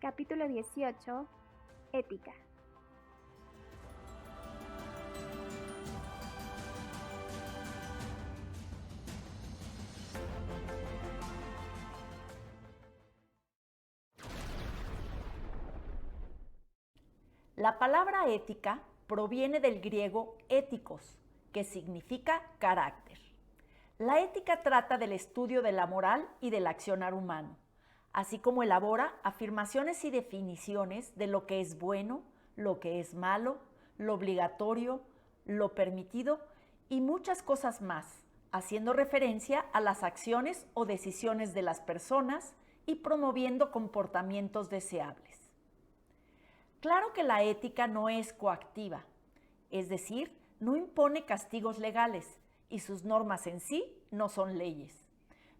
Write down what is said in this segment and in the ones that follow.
Capítulo 18. Ética. La palabra ética proviene del griego éticos, que significa carácter. La ética trata del estudio de la moral y del accionar humano, así como elabora afirmaciones y definiciones de lo que es bueno, lo que es malo, lo obligatorio, lo permitido y muchas cosas más, haciendo referencia a las acciones o decisiones de las personas y promoviendo comportamientos deseables. Claro que la ética no es coactiva, es decir, no impone castigos legales y sus normas en sí no son leyes.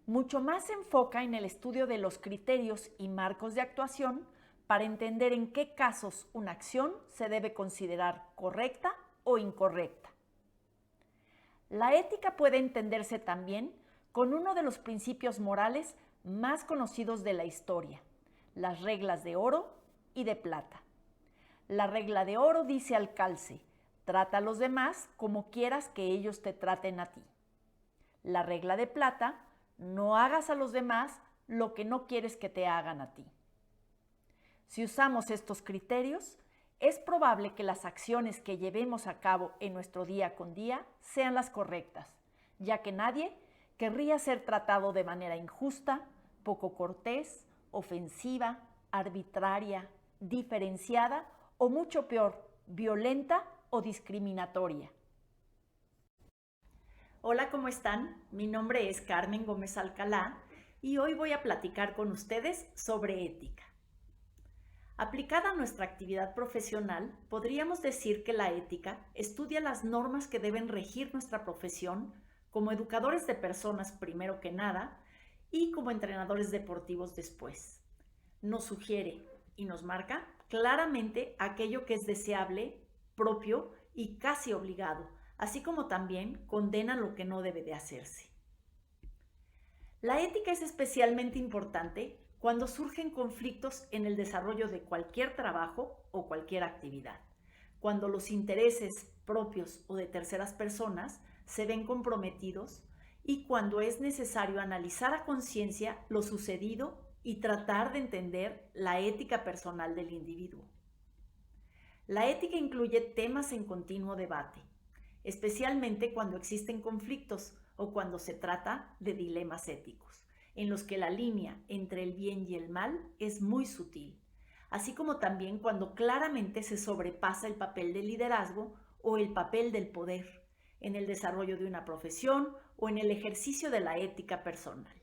Mucho más se enfoca en el estudio de los criterios y marcos de actuación para entender en qué casos una acción se debe considerar correcta o incorrecta. La ética puede entenderse también con uno de los principios morales más conocidos de la historia, las reglas de oro y de plata. La regla de oro dice al calce: trata a los demás como quieras que ellos te traten a ti. La regla de plata: no hagas a los demás lo que no quieres que te hagan a ti. Si usamos estos criterios, es probable que las acciones que llevemos a cabo en nuestro día con día sean las correctas, ya que nadie querría ser tratado de manera injusta, poco cortés, ofensiva, arbitraria, diferenciada o mucho peor, violenta o discriminatoria. Hola, ¿cómo están? Mi nombre es Carmen Gómez Alcalá y hoy voy a platicar con ustedes sobre ética. Aplicada a nuestra actividad profesional, podríamos decir que la ética estudia las normas que deben regir nuestra profesión como educadores de personas primero que nada y como entrenadores deportivos después. Nos sugiere y nos marca claramente aquello que es deseable, propio y casi obligado, así como también condena lo que no debe de hacerse. La ética es especialmente importante cuando surgen conflictos en el desarrollo de cualquier trabajo o cualquier actividad, cuando los intereses propios o de terceras personas se ven comprometidos y cuando es necesario analizar a conciencia lo sucedido y tratar de entender la ética personal del individuo. La ética incluye temas en continuo debate, especialmente cuando existen conflictos o cuando se trata de dilemas éticos, en los que la línea entre el bien y el mal es muy sutil, así como también cuando claramente se sobrepasa el papel del liderazgo o el papel del poder en el desarrollo de una profesión o en el ejercicio de la ética personal.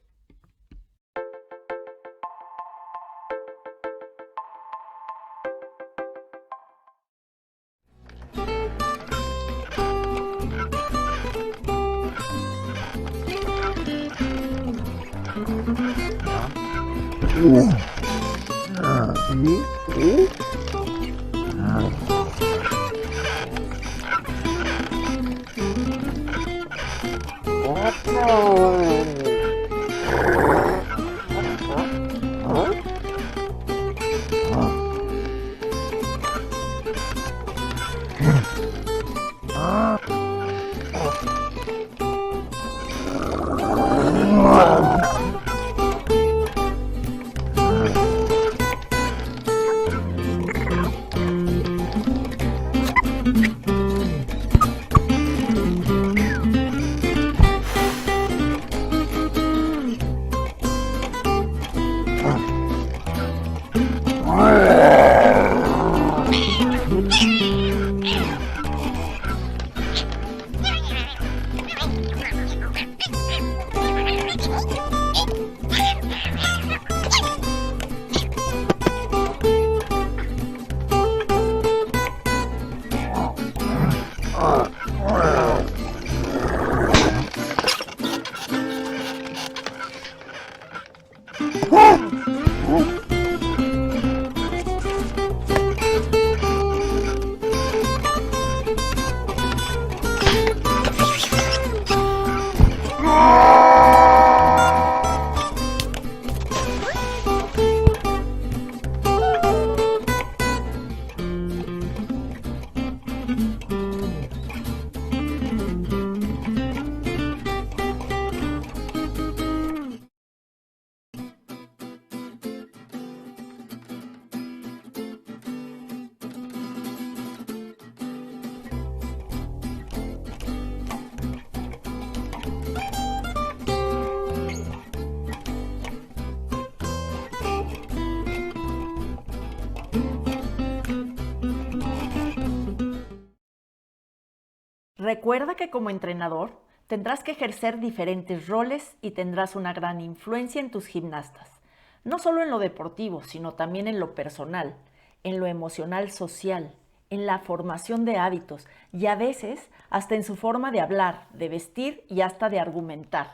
Recuerda que como entrenador tendrás que ejercer diferentes roles y tendrás una gran influencia en tus gimnastas, no solo en lo deportivo, sino también en lo personal, en lo emocional social, en la formación de hábitos y a veces hasta en su forma de hablar, de vestir y hasta de argumentar.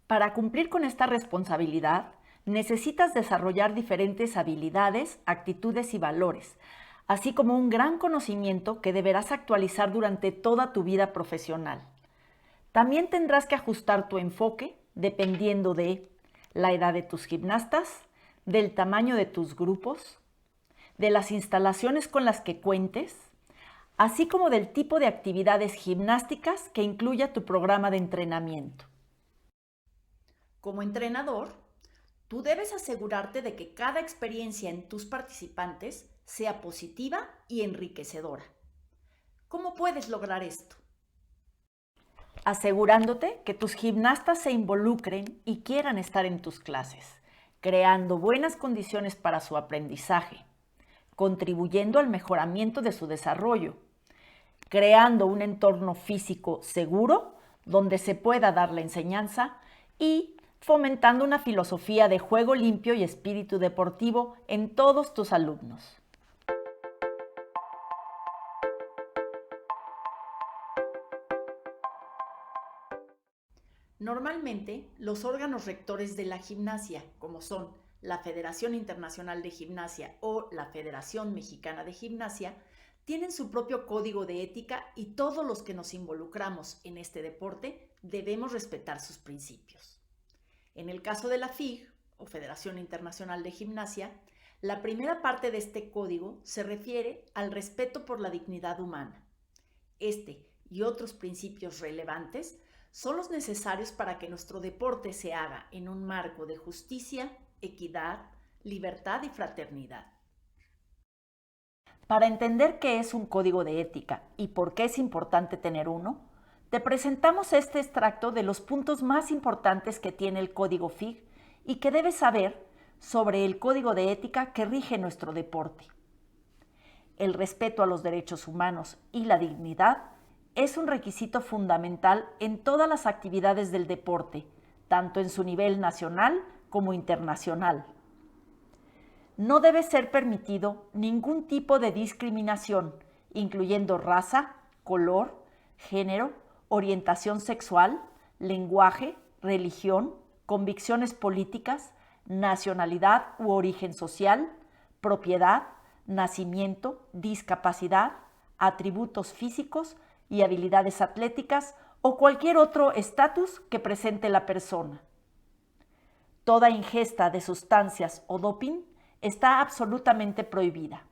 Para cumplir con esta responsabilidad, necesitas desarrollar diferentes habilidades, actitudes y valores, así como un gran conocimiento que deberás actualizar durante toda tu vida profesional. También tendrás que ajustar tu enfoque dependiendo de la edad de tus gimnastas, del tamaño de tus grupos, de las instalaciones con las que cuentes, así como del tipo de actividades gimnásticas que incluya tu programa de entrenamiento. Como entrenador, tú debes asegurarte de que cada experiencia en tus participantes sea positiva y enriquecedora. ¿Cómo puedes lograr esto? Asegurándote que tus gimnastas se involucren y quieran estar en tus clases, creando buenas condiciones para su aprendizaje, contribuyendo al mejoramiento de su desarrollo, creando un entorno físico seguro donde se pueda dar la enseñanza y fomentando una filosofía de juego limpio y espíritu deportivo en todos tus alumnos. Normalmente, los órganos rectores de la gimnasia, como son la Federación Internacional de Gimnasia o la Federación Mexicana de Gimnasia, tienen su propio código de ética y todos los que nos involucramos en este deporte debemos respetar sus principios. En el caso de la FIG, o Federación Internacional de Gimnasia, la primera parte de este código se refiere al respeto por la dignidad humana. Este y otros principios relevantes son los necesarios para que nuestro deporte se haga en un marco de justicia, equidad, libertad y fraternidad. Para entender qué es un código de ética y por qué es importante tener uno, te presentamos este extracto de los puntos más importantes que tiene el Código FIG y que debes saber sobre el código de ética que rige nuestro deporte. El respeto a los derechos humanos y la dignidad es un requisito fundamental en todas las actividades del deporte, tanto en su nivel nacional como internacional. No debe ser permitido ningún tipo de discriminación, incluyendo raza, color, género, orientación sexual, lenguaje, religión, convicciones políticas, nacionalidad u origen social, propiedad, nacimiento, discapacidad, atributos físicos y habilidades atléticas o cualquier otro estatus que presente la persona. Toda ingesta de sustancias o doping está absolutamente prohibida.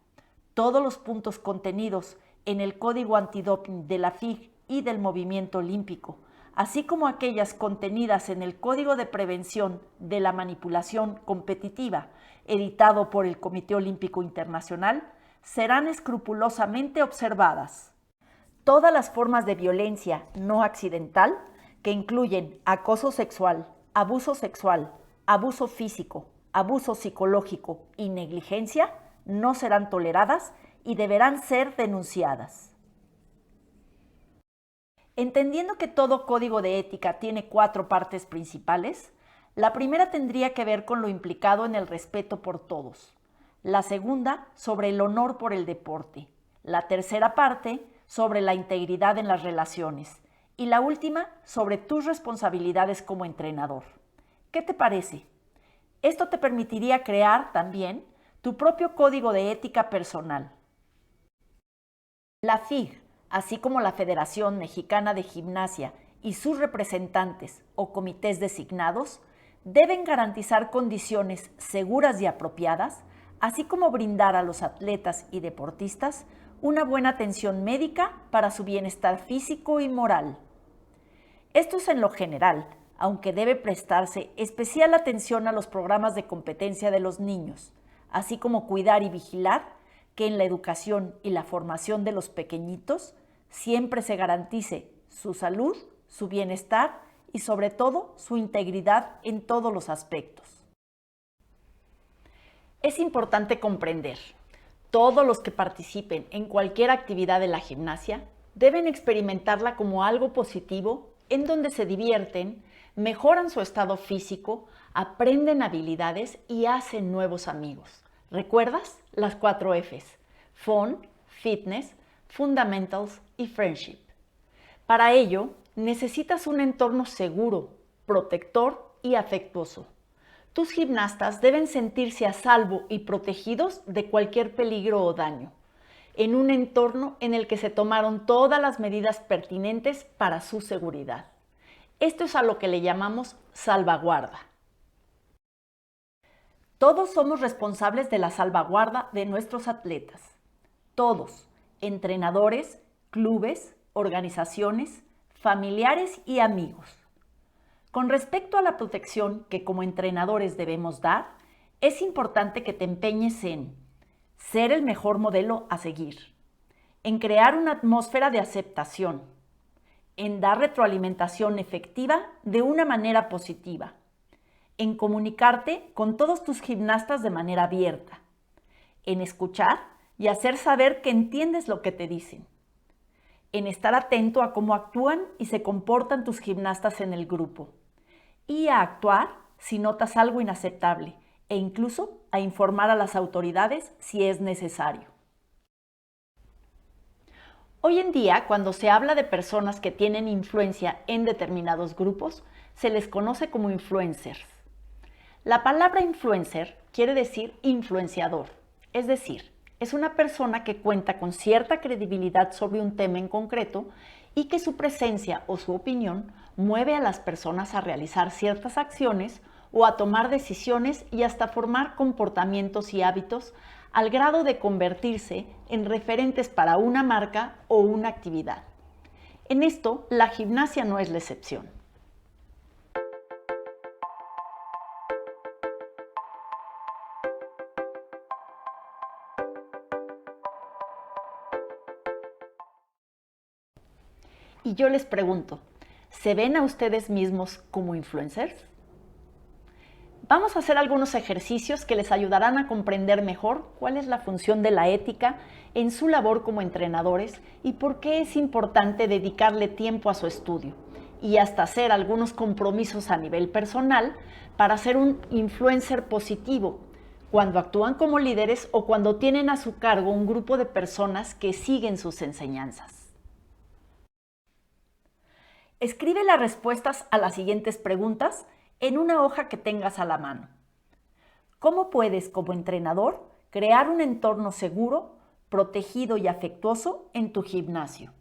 Todos los puntos contenidos en el Código Antidoping de la FIG y del Movimiento Olímpico, así como aquellas contenidas en el Código de Prevención de la Manipulación Competitiva, editado por el Comité Olímpico Internacional, serán escrupulosamente observadas. Todas las formas de violencia no accidental, que incluyen acoso sexual, abuso físico, abuso psicológico y negligencia, no serán toleradas y deberán ser denunciadas. Entendiendo que todo código de ética tiene 4 partes principales, la primera tendría que ver con lo implicado en el respeto por todos, la segunda sobre el honor por el deporte, la tercera parte sobre la integridad en las relaciones y la última sobre tus responsabilidades como entrenador. ¿Qué te parece? Esto te permitiría crear también tu propio código de ética personal. La FIG, así como la Federación Mexicana de Gimnasia y sus representantes o comités designados, deben garantizar condiciones seguras y apropiadas, así como brindar a los atletas y deportistas una buena atención médica para su bienestar físico y moral. Esto es en lo general, aunque debe prestarse especial atención a los programas de competencia de los niños, así como cuidar y vigilar que en la educación y la formación de los pequeñitos siempre se garantice su salud, su bienestar y sobre todo su integridad en todos los aspectos. Es importante comprender, todos los que participen en cualquier actividad de la gimnasia Deben experimentarla como algo positivo en donde se divierten, mejoran su estado físico, aprenden habilidades y hacen nuevos amigos. ¿Recuerdas? Las 4 Fs: Fun, Fitness, Fundamentals y Friendship. Para ello, necesitas un entorno seguro, protector y afectuoso. Tus gimnastas deben sentirse a salvo y protegidos de cualquier peligro o daño, en un entorno en el que se tomaron todas las medidas pertinentes para su seguridad. Esto es a lo que le llamamos salvaguarda. Todos somos responsables de la salvaguarda de nuestros atletas. Todos, entrenadores, clubes, organizaciones, familiares y amigos. Con respecto a la protección que como entrenadores debemos dar, es importante que te empeñes en ser el mejor modelo a seguir, en crear una atmósfera de aceptación, en dar retroalimentación efectiva de una manera positiva, en comunicarte con todos tus gimnastas de manera abierta, en escuchar y hacer saber que entiendes lo que te dicen, en estar atento a cómo actúan y se comportan tus gimnastas en el grupo, y a actuar si notas algo inaceptable e incluso a informar a las autoridades si es necesario. Hoy en día, cuando se habla de personas que tienen influencia en determinados grupos, se les conoce como influencers. La palabra influencer quiere decir influenciador, es decir, es una persona que cuenta con cierta credibilidad sobre un tema en concreto y que su presencia o su opinión mueve a las personas a realizar ciertas acciones o a tomar decisiones y hasta formar comportamientos y hábitos al grado de convertirse en referentes para una marca o una actividad. En esto, la gimnasia no es la excepción. Y yo les pregunto, ¿se ven a ustedes mismos como influencers? Vamos a hacer algunos ejercicios que les ayudarán a comprender mejor cuál es la función de la ética en su labor como entrenadores y por qué es importante dedicarle tiempo a su estudio y hasta hacer algunos compromisos a nivel personal para ser un influencer positivo cuando actúan como líderes o cuando tienen a su cargo un grupo de personas que siguen sus enseñanzas. Escribe las respuestas a las siguientes preguntas en una hoja que tengas a la mano. ¿Cómo puedes, como entrenador, crear un entorno seguro, protegido y afectuoso en tu gimnasio?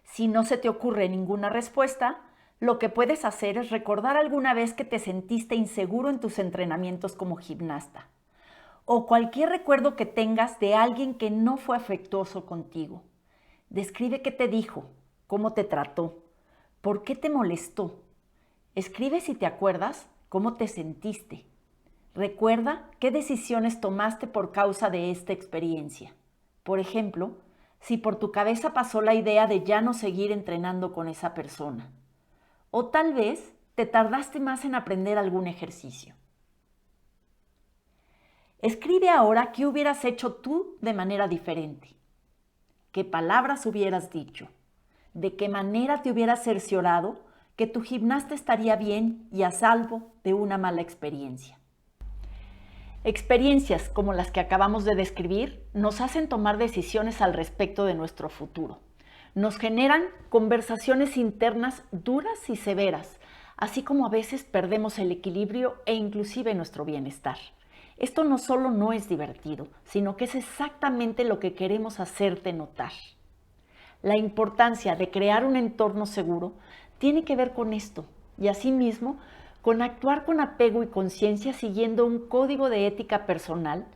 Si no se te ocurre ninguna respuesta, lo que puedes hacer es recordar alguna vez que te sentiste inseguro en tus entrenamientos como gimnasta, o cualquier recuerdo que tengas de alguien que no fue afectuoso contigo. Describe qué te dijo, cómo te trató, por qué te molestó. Escribe, si te acuerdas, cómo te sentiste. Recuerda qué decisiones tomaste por causa de esta experiencia. Por ejemplo, si por tu cabeza pasó la idea de ya no seguir entrenando con esa persona. O tal vez te tardaste más en aprender algún ejercicio. Escribe ahora qué hubieras hecho tú de manera diferente. ¿Qué palabras hubieras dicho? ¿De qué manera te hubieras cerciorado que tu gimnasta estaría bien y a salvo de una mala experiencia? Experiencias como las que acabamos de describir nos hacen tomar decisiones al respecto de nuestro futuro. Nos generan conversaciones internas duras y severas, así como a veces perdemos el equilibrio e inclusive nuestro bienestar. Esto no solo no es divertido, sino que es exactamente lo que queremos hacerte notar. La importancia de crear un entorno seguro tiene que ver con esto y asimismo con actuar con apego y conciencia siguiendo un código de ética personal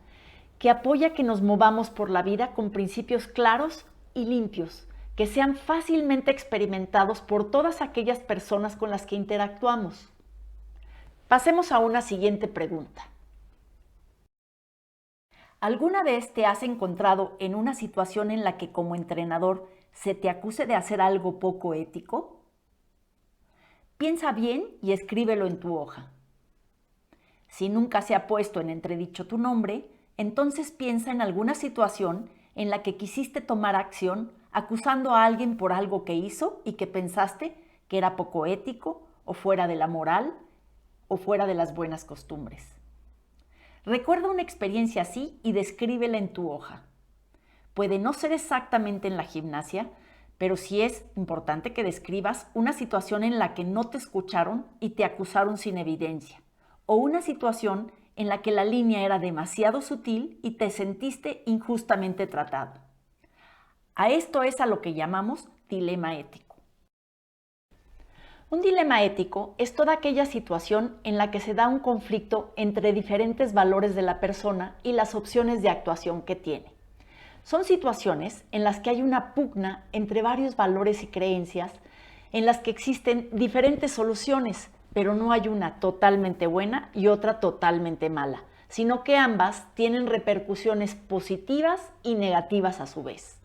que apoya que nos movamos por la vida con principios claros y limpios, que sean fácilmente experimentados por todas aquellas personas con las que interactuamos. Pasemos a una siguiente pregunta. ¿Alguna vez te has encontrado en una situación en la que como entrenador se te acuse de hacer algo poco ético? Piensa bien y escríbelo en tu hoja. Si nunca se ha puesto en entredicho tu nombre, entonces piensa en alguna situación en la que quisiste tomar acción acusando a alguien por algo que hizo y que pensaste que era poco ético o fuera de la moral o fuera de las buenas costumbres. Recuerda una experiencia así y descríbela en tu hoja. Puede no ser exactamente en la gimnasia, pero sí es importante que describas una situación en la que no te escucharon y te acusaron sin evidencia, o una situación en la que la línea era demasiado sutil y te sentiste injustamente tratado. A esto es a lo que llamamos dilema ético. Un dilema ético es toda aquella situación en la que se da un conflicto entre diferentes valores de la persona y las opciones de actuación que tiene. Son situaciones en las que hay una pugna entre varios valores y creencias, en las que existen diferentes soluciones, pero no hay una totalmente buena y otra totalmente mala, sino que ambas tienen repercusiones positivas y negativas a su vez.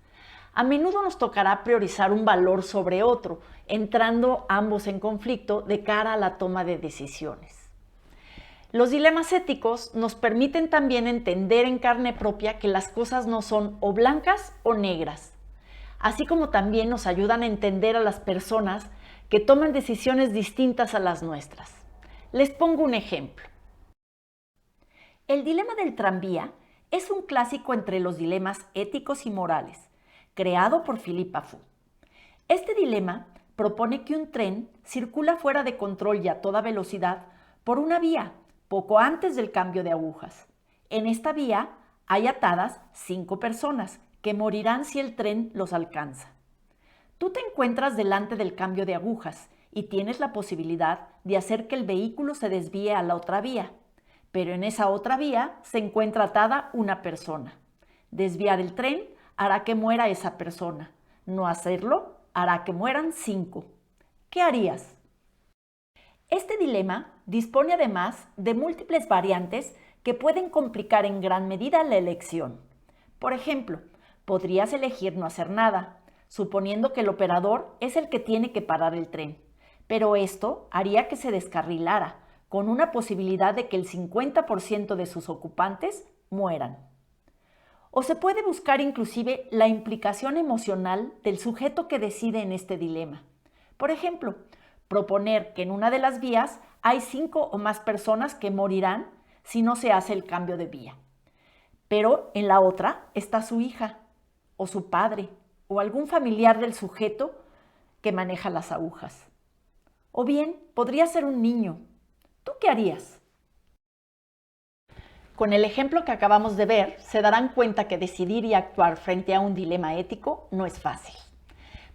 A menudo nos tocará priorizar un valor sobre otro, entrando ambos en conflicto de cara a la toma de decisiones. Los dilemas éticos nos permiten también entender en carne propia que las cosas no son o blancas o negras, así como también nos ayudan a entender a las personas que toman decisiones distintas a las nuestras. Les pongo un ejemplo. El dilema del tranvía es un clásico entre los dilemas éticos y morales, creado por Philippa Foot. Este dilema propone que un tren circula fuera de control y a toda velocidad por una vía, poco antes del cambio de agujas. En esta vía hay atadas 5 personas que morirán si el tren los alcanza. Tú te encuentras delante del cambio de agujas y tienes la posibilidad de hacer que el vehículo se desvíe a la otra vía, pero en esa otra vía se encuentra atada una persona. Desviar el tren hará que muera esa persona. No hacerlo hará que mueran 5. ¿Qué harías? Este dilema dispone además de múltiples variantes que pueden complicar en gran medida la elección. Por ejemplo, podrías elegir no hacer nada, suponiendo que el operador es el que tiene que parar el tren, pero esto haría que se descarrilara, con una posibilidad de que el 50% de sus ocupantes mueran. O se puede buscar inclusive la implicación emocional del sujeto que decide en este dilema. Por ejemplo, proponer que en una de las vías hay 5 o más personas que morirán si no se hace el cambio de vía. Pero en la otra está su hija, o su padre, o algún familiar del sujeto que maneja las agujas. O bien, podría ser un niño. ¿Tú qué harías? Con el ejemplo que acabamos de ver, se darán cuenta que decidir y actuar frente a un dilema ético no es fácil.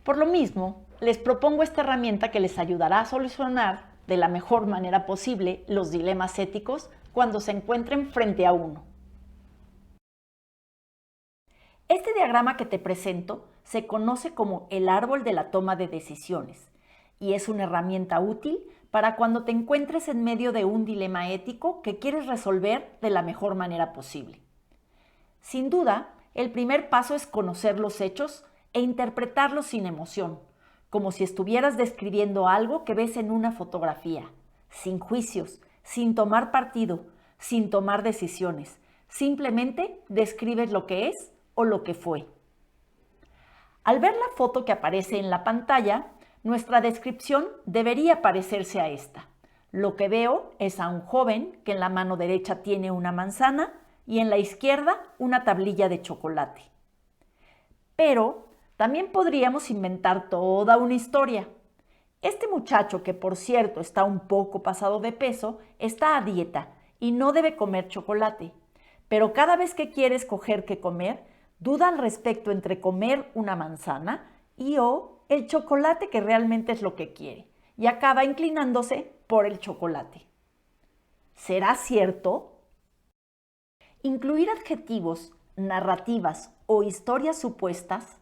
Por lo mismo, les propongo esta herramienta que les ayudará a solucionar de la mejor manera posible los dilemas éticos cuando se encuentren frente a uno. Este diagrama que te presento se conoce como el árbol de la toma de decisiones y es una herramienta útil para cuando te encuentres en medio de un dilema ético que quieres resolver de la mejor manera posible. Sin duda, el primer paso es conocer los hechos e interpretarlos sin emoción, como si estuvieras describiendo algo que ves en una fotografía, sin juicios, sin tomar partido, sin tomar decisiones. Simplemente describes lo que es o lo que fue. Al ver la foto que aparece en la pantalla, nuestra descripción debería parecerse a esta. Lo que veo es a un joven que en la mano derecha tiene una manzana y en la izquierda una tablilla de chocolate. Pero también podríamos inventar toda una historia. Este muchacho, que por cierto está un poco pasado de peso, está a dieta y no debe comer chocolate. Pero cada vez que quiere escoger qué comer, duda al respecto entre comer una manzana o el chocolate, que realmente es lo que quiere, y acaba inclinándose por el chocolate. ¿Será cierto? Incluir adjetivos, narrativas o historias supuestas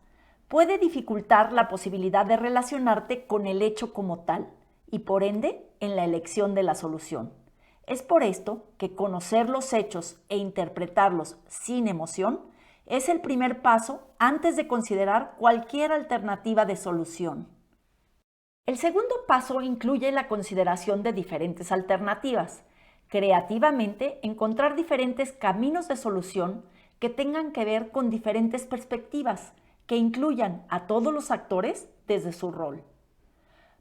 puede dificultar la posibilidad de relacionarte con el hecho como tal y por ende en la elección de la solución. Es por esto que conocer los hechos e interpretarlos sin emoción es el primer paso antes de considerar cualquier alternativa de solución. El segundo paso incluye la consideración de diferentes alternativas. Creativamente encontrar diferentes caminos de solución que tengan que ver con diferentes perspectivas, que incluyan a todos los actores desde su rol.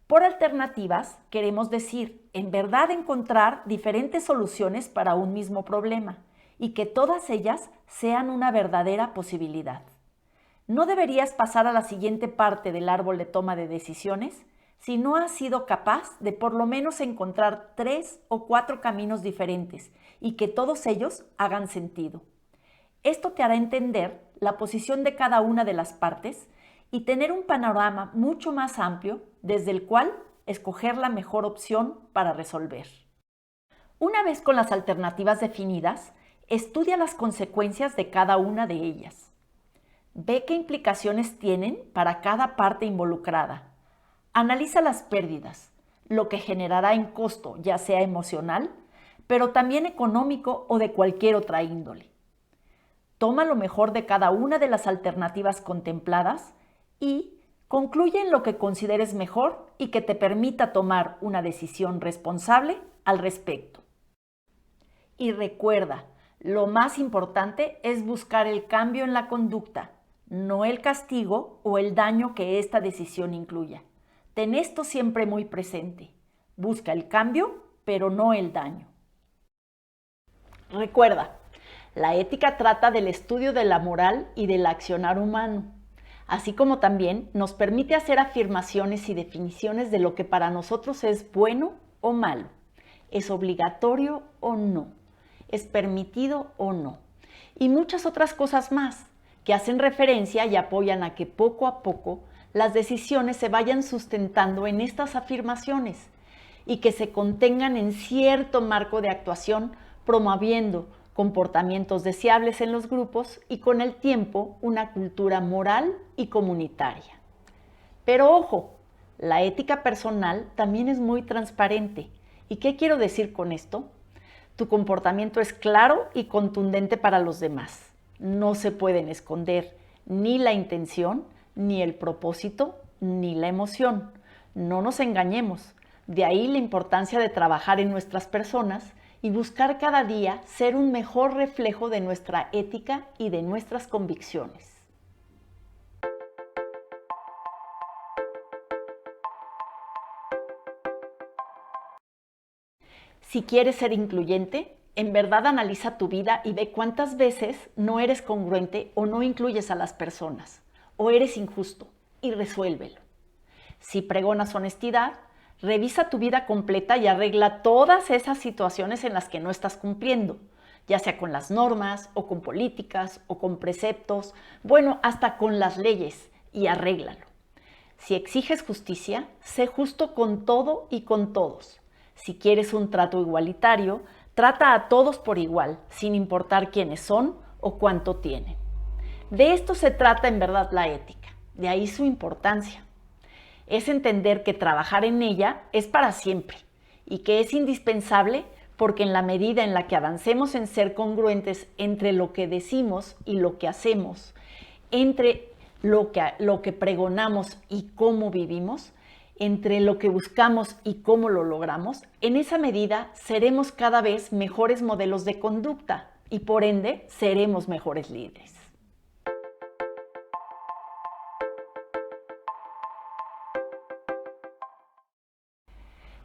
Por alternativas, queremos decir, en verdad encontrar diferentes soluciones para un mismo problema y que todas ellas sean una verdadera posibilidad. No deberías pasar a la siguiente parte del árbol de toma de decisiones si no has sido capaz de por lo menos encontrar 3 o 4 caminos diferentes y que todos ellos hagan sentido. Esto te hará entender la posición de cada una de las partes y tener un panorama mucho más amplio desde el cual escoger la mejor opción para resolver. Una vez con las alternativas definidas, estudia las consecuencias de cada una de ellas. Ve qué implicaciones tienen para cada parte involucrada. Analiza las pérdidas, lo que generará en costo, ya sea emocional, pero también económico o de cualquier otra índole. Toma lo mejor de cada una de las alternativas contempladas y concluye en lo que consideres mejor y que te permita tomar una decisión responsable al respecto. Y recuerda, lo más importante es buscar el cambio en la conducta, no el castigo o el daño que esta decisión incluya. Ten esto siempre muy presente. Busca el cambio, pero no el daño. Recuerda, la ética trata del estudio de la moral y del accionar humano, así como también nos permite hacer afirmaciones y definiciones de lo que para nosotros es bueno o malo, es obligatorio o no, es permitido o no, y muchas otras cosas más que hacen referencia y apoyan a que poco a poco las decisiones se vayan sustentando en estas afirmaciones y que se contengan en cierto marco de actuación, promoviendo comportamientos deseables en los grupos y con el tiempo una cultura moral y comunitaria. Pero ojo, la ética personal también es muy transparente. ¿Y qué quiero decir con esto? Tu comportamiento es claro y contundente para los demás. No se pueden esconder ni la intención, ni el propósito, ni la emoción. No nos engañemos. De ahí la importancia de trabajar en nuestras personas y buscar cada día ser un mejor reflejo de nuestra ética y de nuestras convicciones. Si quieres ser incluyente, en verdad analiza tu vida y ve cuántas veces no eres congruente o no incluyes a las personas, o eres injusto, y resuélvelo. Si pregonas honestidad, revisa tu vida completa y arregla todas esas situaciones en las que no estás cumpliendo, ya sea con las normas, o con políticas, o con preceptos, bueno, hasta con las leyes, y arréglalo. Si exiges justicia, sé justo con todo y con todos. Si quieres un trato igualitario, trata a todos por igual, sin importar quiénes son o cuánto tienen. De esto se trata en verdad la ética, de ahí su importancia. Es entender que trabajar en ella es para siempre y que es indispensable porque en la medida en la que avancemos en ser congruentes entre lo que decimos y lo que hacemos, entre lo que pregonamos y cómo vivimos, entre lo que buscamos y cómo lo logramos, en esa medida seremos cada vez mejores modelos de conducta y por ende seremos mejores líderes.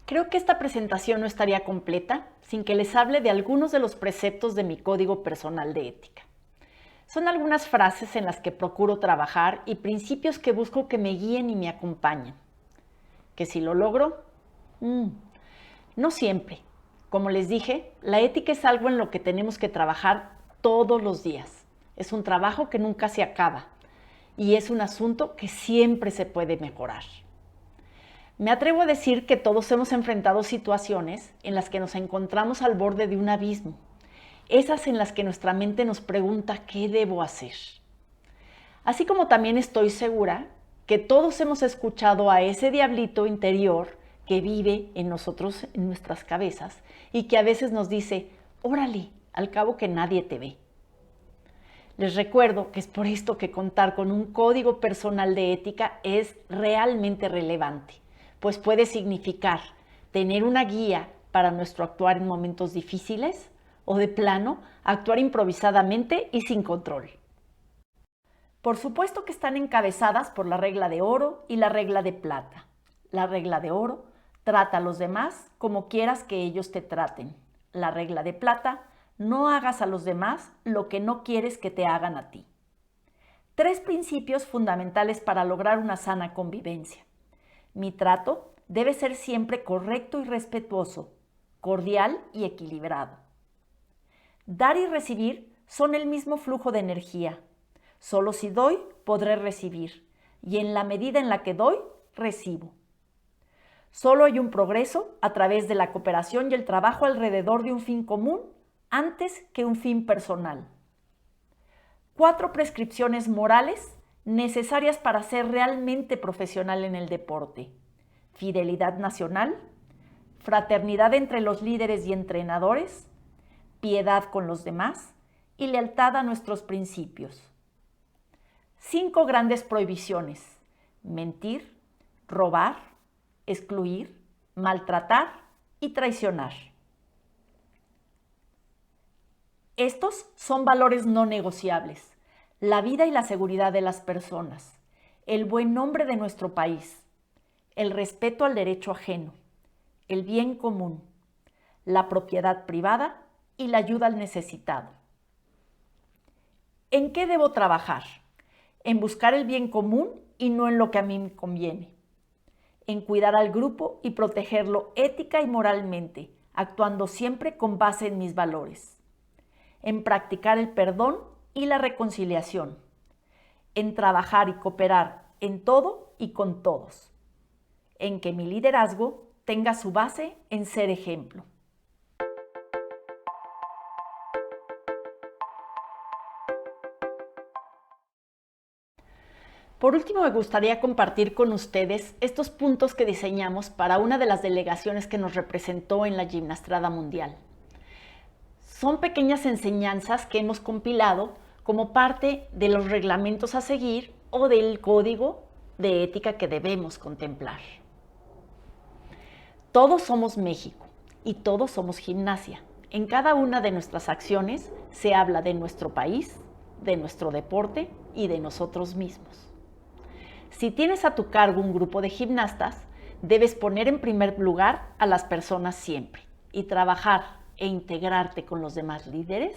Creo que esta presentación no estaría completa sin que les hable de algunos de los preceptos de mi código personal de ética. Son algunas frases en las que procuro trabajar y principios que busco que me guíen y me acompañen. ¿Que si lo logro? No siempre. Como les dije, la ética es algo en lo que tenemos que trabajar todos los días. Es un trabajo que nunca se acaba y es un asunto que siempre se puede mejorar. Me atrevo a decir que todos hemos enfrentado situaciones en las que nos encontramos al borde de un abismo, esas en las que nuestra mente nos pregunta ¿qué debo hacer? Así como también estoy segura que todos hemos escuchado a ese diablito interior que vive en nosotros, en nuestras cabezas, y que a veces nos dice, órale, al cabo que nadie te ve. Les recuerdo que es por esto que contar con un código personal de ética es realmente relevante, pues puede significar tener una guía para nuestro actuar en momentos difíciles o de plano actuar improvisadamente y sin control. Por supuesto que están encabezadas por la regla de oro y la regla de plata. La regla de oro: trata a los demás como quieras que ellos te traten. La regla de plata: no hagas a los demás lo que no quieres que te hagan a ti. 3 principios fundamentales para lograr una sana convivencia. Mi trato debe ser siempre correcto y respetuoso, cordial y equilibrado. Dar y recibir son el mismo flujo de energía. Solo si doy, podré recibir, y en la medida en la que doy, recibo. Solo hay un progreso a través de la cooperación y el trabajo alrededor de un fin común antes que un fin personal. 4 prescripciones morales necesarias para ser realmente profesional en el deporte: fidelidad nacional, fraternidad entre los líderes y entrenadores, piedad con los demás y lealtad a nuestros principios. 5 grandes prohibiciones: mentir, robar, excluir, maltratar y traicionar. Estos son valores no negociables: la vida y la seguridad de las personas, el buen nombre de nuestro país, el respeto al derecho ajeno, el bien común, la propiedad privada y la ayuda al necesitado. ¿En qué debo trabajar? En buscar el bien común y no en lo que a mí me conviene. En cuidar al grupo y protegerlo ética y moralmente, actuando siempre con base en mis valores. En practicar el perdón y la reconciliación. En trabajar y cooperar en todo y con todos. En que mi liderazgo tenga su base en ser ejemplo. Por último, me gustaría compartir con ustedes estos puntos que diseñamos para una de las delegaciones que nos representó en la Gimnastrada Mundial. Son pequeñas enseñanzas que hemos compilado como parte de los reglamentos a seguir o del código de ética que debemos contemplar. Todos somos México y todos somos gimnasia. En cada una de nuestras acciones se habla de nuestro país, de nuestro deporte y de nosotros mismos. Si tienes a tu cargo un grupo de gimnastas, debes poner en primer lugar a las personas siempre y trabajar e integrarte con los demás líderes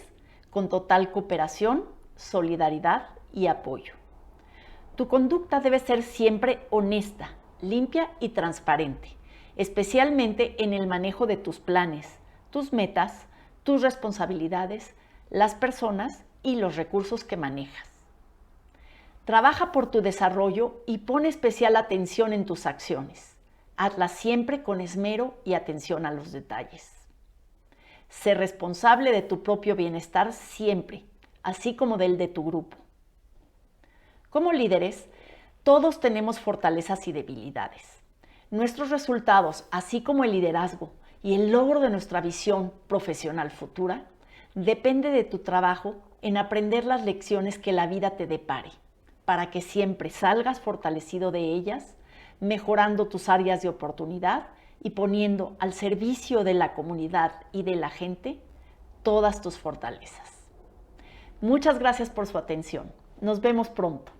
con total cooperación, solidaridad y apoyo. Tu conducta debe ser siempre honesta, limpia y transparente, especialmente en el manejo de tus planes, tus metas, tus responsabilidades, las personas y los recursos que manejas. Trabaja por tu desarrollo y pon especial atención en tus acciones. Hazlas siempre con esmero y atención a los detalles. Sé responsable de tu propio bienestar siempre, así como del de tu grupo. Como líderes, todos tenemos fortalezas y debilidades. Nuestros resultados, así como el liderazgo y el logro de nuestra visión profesional futura, depende de tu trabajo en aprender las lecciones que la vida te depare, para que siempre salgas fortalecido de ellas, mejorando tus áreas de oportunidad y poniendo al servicio de la comunidad y de la gente todas tus fortalezas. Muchas gracias por su atención. Nos vemos pronto.